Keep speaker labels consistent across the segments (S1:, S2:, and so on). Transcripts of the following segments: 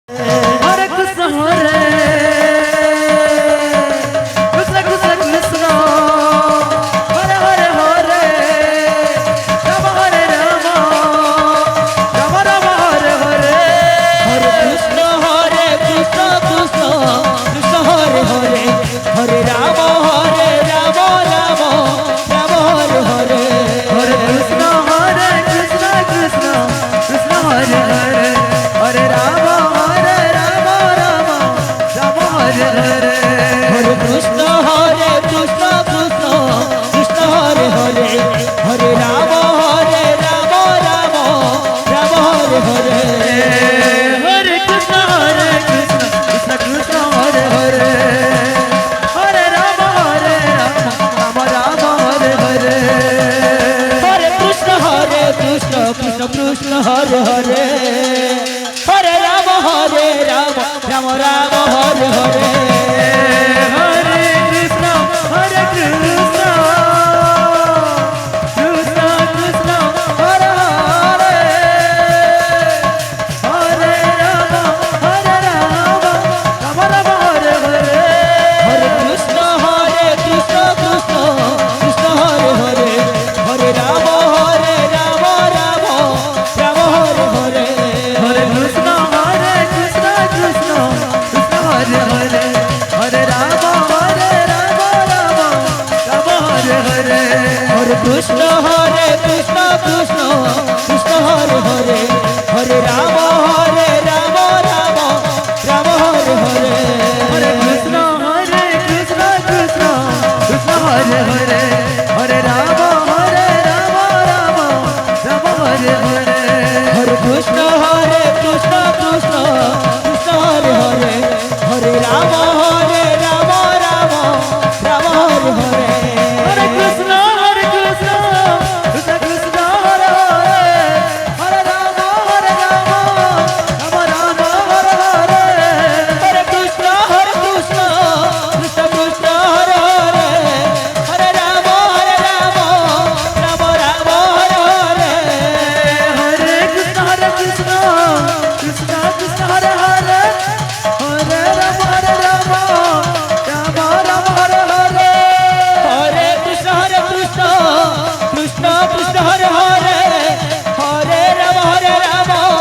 S1: Hare Krishna, Krishna Krishna Krishna, Hare Hare Hare, Rama Hare Rama, Rama Rama Hare Hare.
S2: Hare Krishna Krishna Krishna Hare Hare, Hare Rama Rama, Rama Hare Hare.
S1: Hare Krishna Krishna Krishna Hare Hare, Hare Rama Rama, Rama Hare Hare.
S2: Hare Krishna Krishna Krishna Hare Hare, Hare Rama Rama, Rama Hare Hare.
S1: Hare Krishna Krishna Krishna Hare Hare, Hare Rama Rama, Rama Hare Hare.
S2: Hare Krishna Krishna Krishna Hare Hare, Hare Rama Rama, Rama Hare Hare.
S1: Hare Krishna Krishna Krishna Hare Hare, Hare Rama Rama, Rama Hare Hare.
S2: Hare Krishna Krishna Krishna Hare Hare, Hare Rama Rama, Rama Hare Hare.
S1: Hare Krishna Krishna Krishna Hare Hare, Hare Rama Rama, Rama Hare Hare.
S2: Hare Krishna Krishna Krishna Hare Hare, Hare Rama Rama, Rama Hare Hare.
S1: Hare Krishna Krishna Krishna Hare Hare, Hare Rama Rama, Rama Hare Hare.
S2: Hare Krishna Krishna Krishna Hare Hare, Hare Rama Rama, Rama Hare Hare.
S1: Hare Krishna Krishna Krishna Hare Hare, Hare Rama Rama, Rama Hare Hare.
S2: Hare Krishna Krishna Krishna Hare Hare, Hare Rama Rama, Rama Hare Hare.
S1: Hare Krishna Krishna Krishna Hare Hare, Hare Rama Rama, Rama Hare Hare.
S2: Hare Krishna Krishna Krishna Hare Hare, Hare Rama Rama,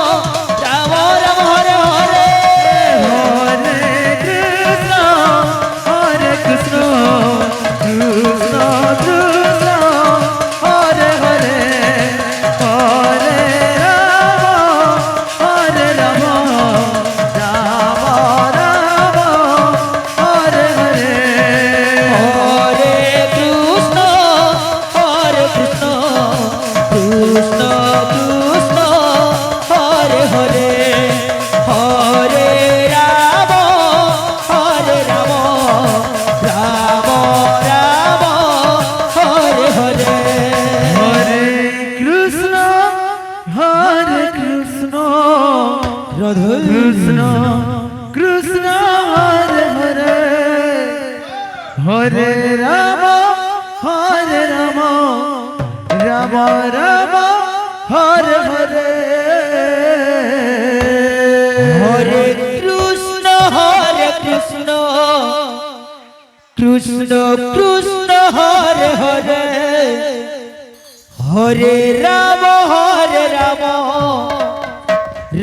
S2: Rama Hare Hare.
S1: Hare Krishna Krishna Krishna Hare Hare, Hare Rama, Rama Hare Hare.
S2: Hare Krishna Krishna Hare Hare, Hare Rama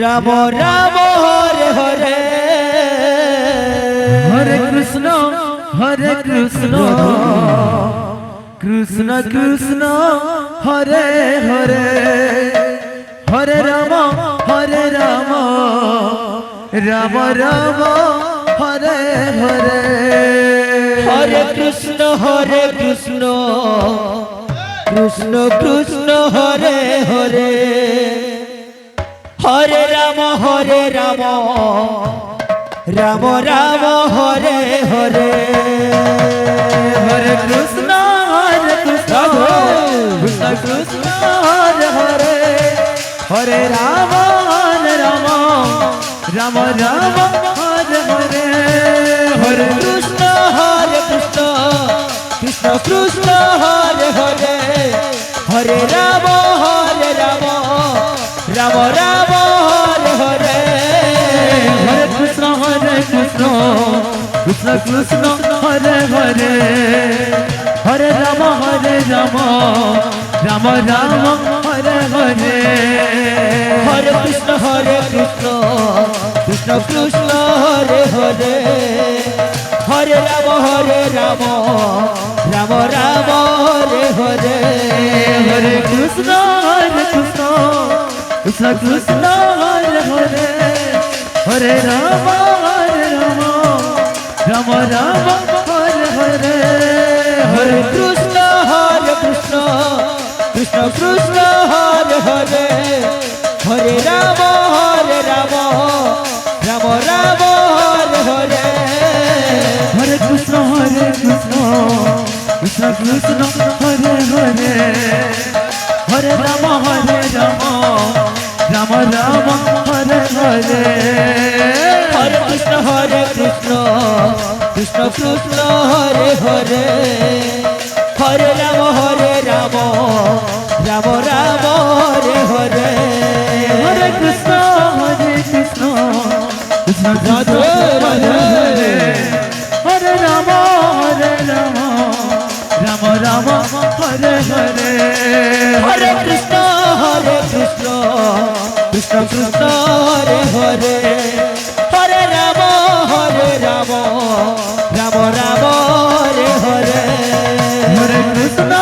S2: Rama, Rama Hare Hare.
S1: Hare Krishna
S2: Radha
S1: Krishna Krishna Hare Hare, Hare Rama Rama Rama Hare Hare.
S2: Hare Krishna Krishna Krishna Hare Hare, Hare Rama Rama Hare Hare.
S1: Hare Krishna Krishna Krishna Hare Hare, Hare Rama Rama, Rama Hare Hare.
S2: Hare Krishna Krishna Krishna Hare Hare, Hare Rama Rama Hare Hare.
S1: Hare Krishna Krishna Krishna Hare Hare, Hare Rama Rama Hare Hare. Hare
S2: Krishna Krishna Hare Hare, Hare Rama Rama, Rama Hare Hare.
S1: Krishna Krishna Hare Hare Hare Ram Ram Ram Hare Hare
S2: Hare Krishna Krishna Krishna Hare Hare Hare Ram Ram Ram Hare Hare
S1: Hare Krishna Krishna Krishna Hare Hare Hare Ram Ram Ram Hare Hare
S2: Hare Krishna Krishna Krishna Hare Hare Hare Ram Ram Ram Hare Hare
S1: Hare Krishna Krishna Krishna Hare Hare Hare Ram Ram Ram Hare Hare
S2: Hare Krishna Krishna Krishna Hare Hare Hare Ram Ram Ram Hare Hare
S1: Hare Krishna Krishna
S2: Radhe Radhe
S1: Hare Ram Ram Ram Hare Hare
S2: Hare Krishna Krishna Krishna Hare Hare Hare Ram Ram Ram Hare Hare
S1: Hare Krishna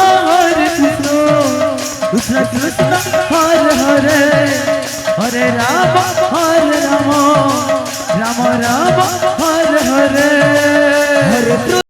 S1: Krishna Krishna Hare Hare Hare Ram Ram Ram Hare Hare
S2: Hare